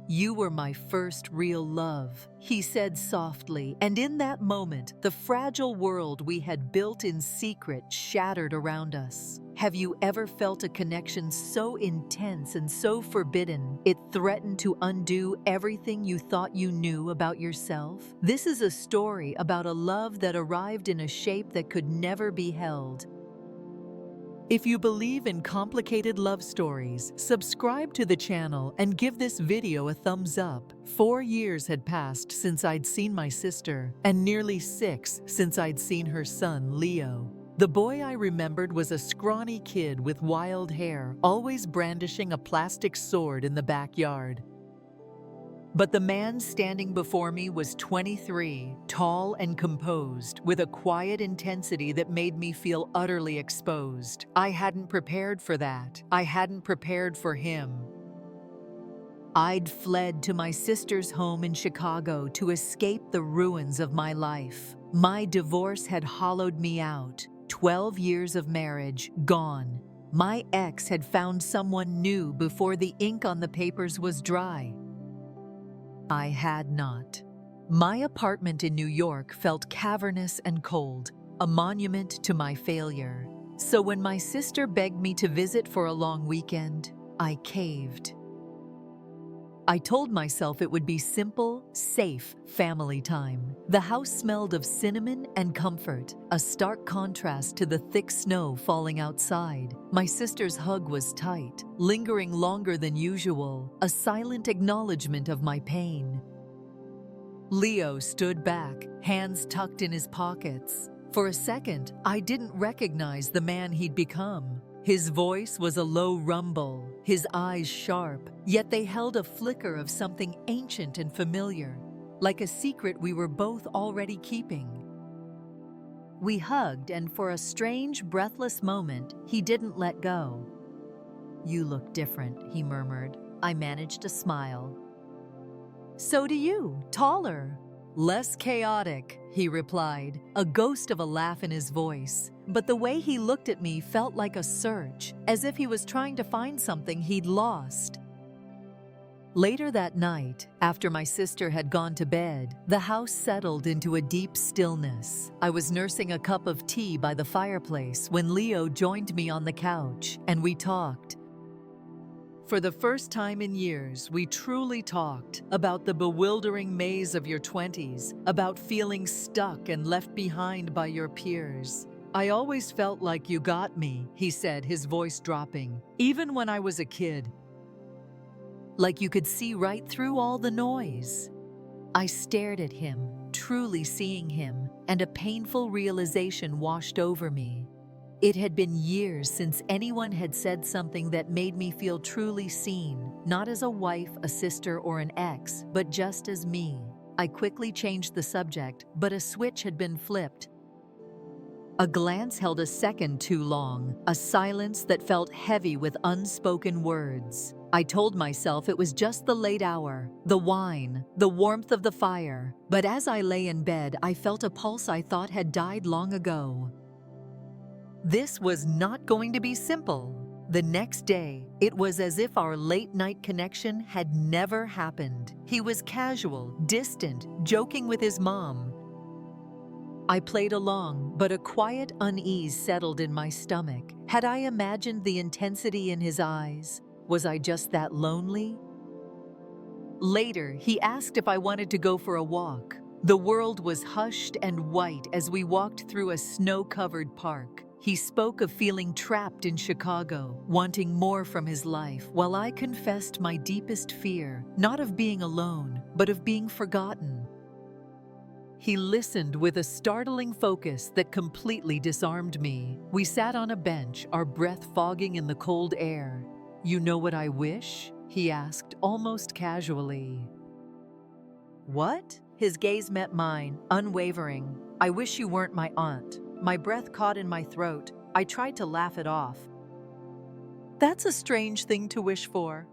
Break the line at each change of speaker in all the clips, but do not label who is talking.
"You were my first real love," he said softly, and in that moment, the fragile world we had built in secret shattered around us. Have you ever felt a connection so intense and so forbidden, it threatened to undo everything you thought you knew about yourself? This is a story about a love that arrived in a shape that could never be held. If you believe in complicated love stories, subscribe to the channel and give this video a thumbs up. 4 years had passed since I'd seen my sister, and nearly 6 since I'd seen her son, Leo. The boy I remembered was a scrawny kid with wild hair, always brandishing a plastic sword in the backyard. But the man standing before me was 23, tall and composed, with a quiet intensity that made me feel utterly exposed. I hadn't prepared for that. I hadn't prepared for him. I'd fled to my sister's home in Chicago to escape the ruins of my life. My divorce had hollowed me out. 12 years of marriage, gone. My ex had found someone new before the ink on the papers was dry. I had not. My apartment in New York felt cavernous and cold, a monument to my failure. So when my sister begged me to visit for a long weekend, I caved. I told myself it would be simple, safe family time. The house smelled of cinnamon and comfort, a stark contrast to the thick snow falling outside. My sister's hug was tight, lingering longer than usual, a silent acknowledgement of my pain. Leo stood back, hands tucked in his pockets. For a second, I didn't recognize the man he'd become. His voice was a low rumble, his eyes sharp, yet they held a flicker of something ancient and familiar, like a secret we were both already keeping. We hugged, and for a strange, breathless moment, he didn't let go. "You look different," he murmured. I managed a smile. "So do you, taller." "Less chaotic," he replied, a ghost of a laugh in his voice. But the way he looked at me felt like a search, as if he was trying to find something he'd lost. Later that night, after my sister had gone to bed, the house settled into a deep stillness. I was nursing a cup of tea by the fireplace when Leo joined me on the couch, and we talked. For the first time in years, we truly talked about the bewildering maze of your 20s, about feeling stuck and left behind by your peers. "I always felt like you got me," he said, his voice dropping, "even when I was a kid. Like you could see right through all the noise." I stared at him, truly seeing him, and a painful realization washed over me. It had been years since anyone had said something that made me feel truly seen, not as a wife, a sister, or an ex, but just as me. I quickly changed the subject, but a switch had been flipped. A glance held a second too long, a silence that felt heavy with unspoken words. I told myself it was just the late hour, the wine, the warmth of the fire. But as I lay in bed, I felt a pulse I thought had died long ago. This was not going to be simple. The next day, it was as if our late-night connection had never happened. He was casual, distant, joking with his mom. I played along, but a quiet unease settled in my stomach. Had I imagined the intensity in his eyes? Was I just that lonely? Later, he asked if I wanted to go for a walk. The world was hushed and white as we walked through a snow-covered park. He spoke of feeling trapped in Chicago, wanting more from his life, while I confessed my deepest fear, not of being alone, but of being forgotten. He listened with a startling focus that completely disarmed me. We sat on a bench, our breath fogging in the cold air. "You know what I wish?" he asked, almost casually. "What?" His gaze met mine, unwavering. "I wish you weren't my aunt." My breath caught in my throat. I tried to laugh it off. "That's a strange thing to wish for."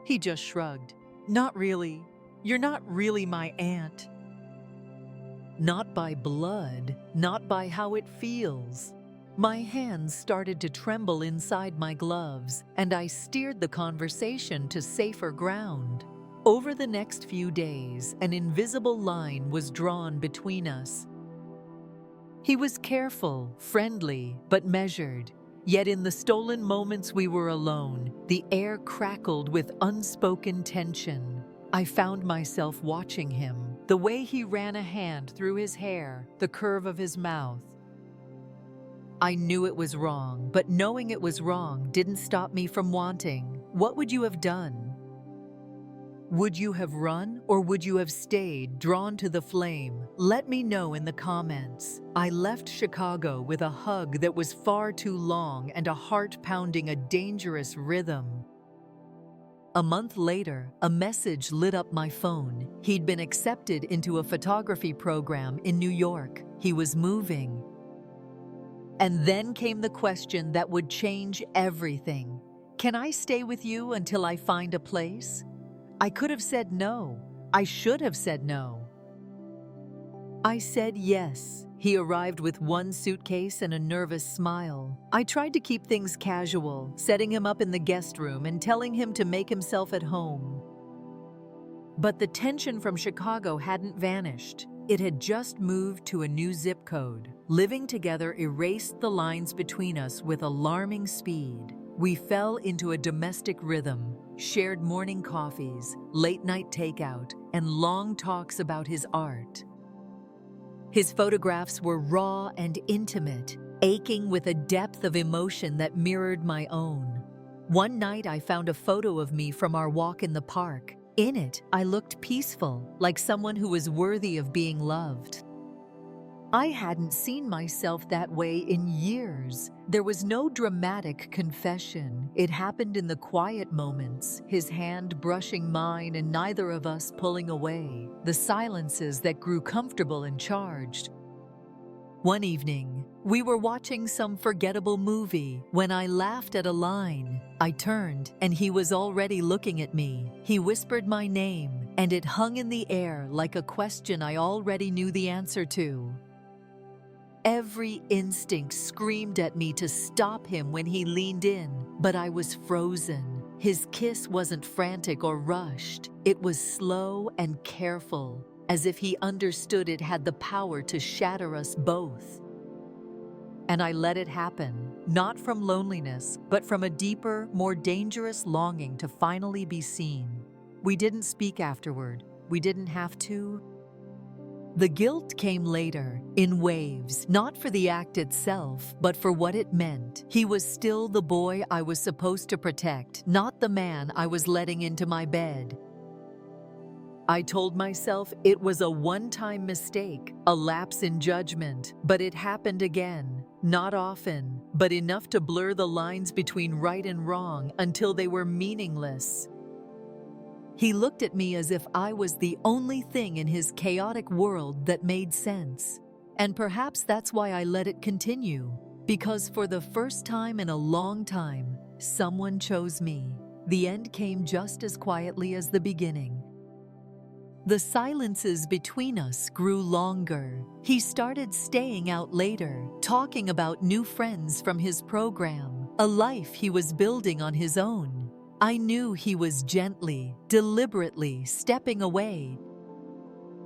He just shrugged. "Not really. You're not really my aunt." Not by blood, not by how it feels. My hands started to tremble inside my gloves, and I steered the conversation to safer ground. Over the next few days, an invisible line was drawn between us. He was careful, friendly, but measured. Yet in the stolen moments we were alone, the air crackled with unspoken tension. I found myself watching him, the way he ran a hand through his hair, the curve of his mouth. I knew it was wrong, but knowing it was wrong didn't stop me from wanting. What would you have done? Would you have run, or would you have stayed, drawn to the flame? Let me know in the comments. I left Chicago with a hug that was far too long and a heart pounding a dangerous rhythm. A month later, a message lit up my phone. He'd been accepted into a photography program in New York. He was moving. And then came the question that would change everything. Can I stay with you until I find a place? I could have said no. I should have said no. I said yes. He arrived with one suitcase and a nervous smile. I tried to keep things casual, setting him up in the guest room and telling him to make himself at home. But the tension from Chicago hadn't vanished. It had just moved to a new zip code. Living together erased the lines between us with alarming speed. We fell into a domestic rhythm, shared morning coffees, late-night takeout, and long talks about his art. His photographs were raw and intimate, aching with a depth of emotion that mirrored my own. One night I found a photo of me from our walk in the park. In it, I looked peaceful, like someone who was worthy of being loved. I hadn't seen myself that way in years. There was no dramatic confession. It happened in the quiet moments, his hand brushing mine and neither of us pulling away, the silences that grew comfortable and charged. One evening, we were watching some forgettable movie when I laughed at a line. I turned, and he was already looking at me. He whispered my name, and it hung in the air like a question I already knew the answer to. Every instinct screamed at me to stop him when he leaned in, but I was frozen. His kiss wasn't frantic or rushed. It was slow and careful, as if he understood it had the power to shatter us both. And I let it happen, not from loneliness, but from a deeper, more dangerous longing to finally be seen. We didn't speak afterward. We didn't have to. The guilt came later, in waves, not for the act itself, but for what it meant. He was still the boy I was supposed to protect, not the man I was letting into my bed. I told myself it was a one-time mistake, a lapse in judgment, but it happened again. Not often, but enough to blur the lines between right and wrong until they were meaningless. He looked at me as if I was the only thing in his chaotic world that made sense. And perhaps that's why I let it continue. Because for the first time in a long time, someone chose me. The end came just as quietly as the beginning. The silences between us grew longer. He started staying out later, talking about new friends from his program, a life he was building on his own. I knew he was gently, deliberately stepping away.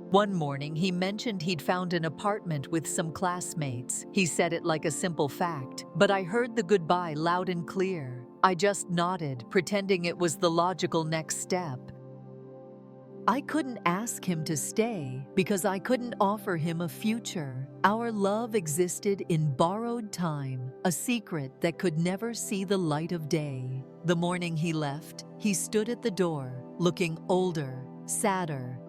One morning, he mentioned he'd found an apartment with some classmates. He said it like a simple fact, but I heard the goodbye loud and clear. I just nodded, pretending it was the logical next step. I couldn't ask him to stay because I couldn't offer him a future. Our love existed in borrowed time, a secret that could never see the light of day. The morning he left, he stood at the door, looking older, sadder.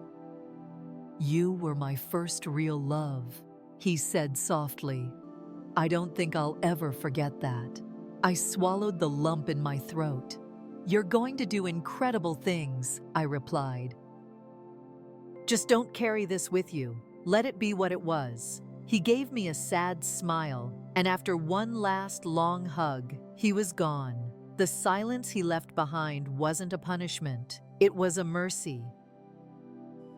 "You were my first real love," he said softly. "I don't think I'll ever forget that." I swallowed the lump in my throat. "You're going to do incredible things," I replied. "Just don't carry this with you. Let it be what it was." He gave me a sad smile, and after one last long hug, he was gone. The silence he left behind wasn't a punishment. It was a mercy.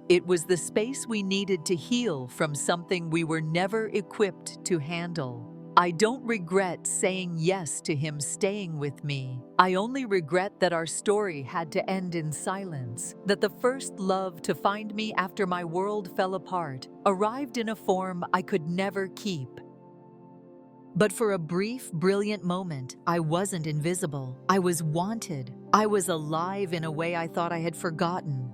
It was the space we needed to heal from something we were never equipped to handle. I don't regret saying yes to him staying with me. I only regret that our story had to end in silence, that the first love to find me after my world fell apart arrived in a form I could never keep. But for a brief, brilliant moment, I wasn't invisible. I was wanted. I was alive in a way I thought I had forgotten.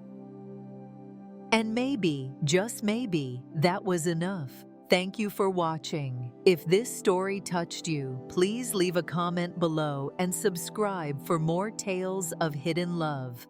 And maybe, just maybe, that was enough. Thank you for watching. If this story touched you, please leave a comment below and subscribe for more tales of hidden love.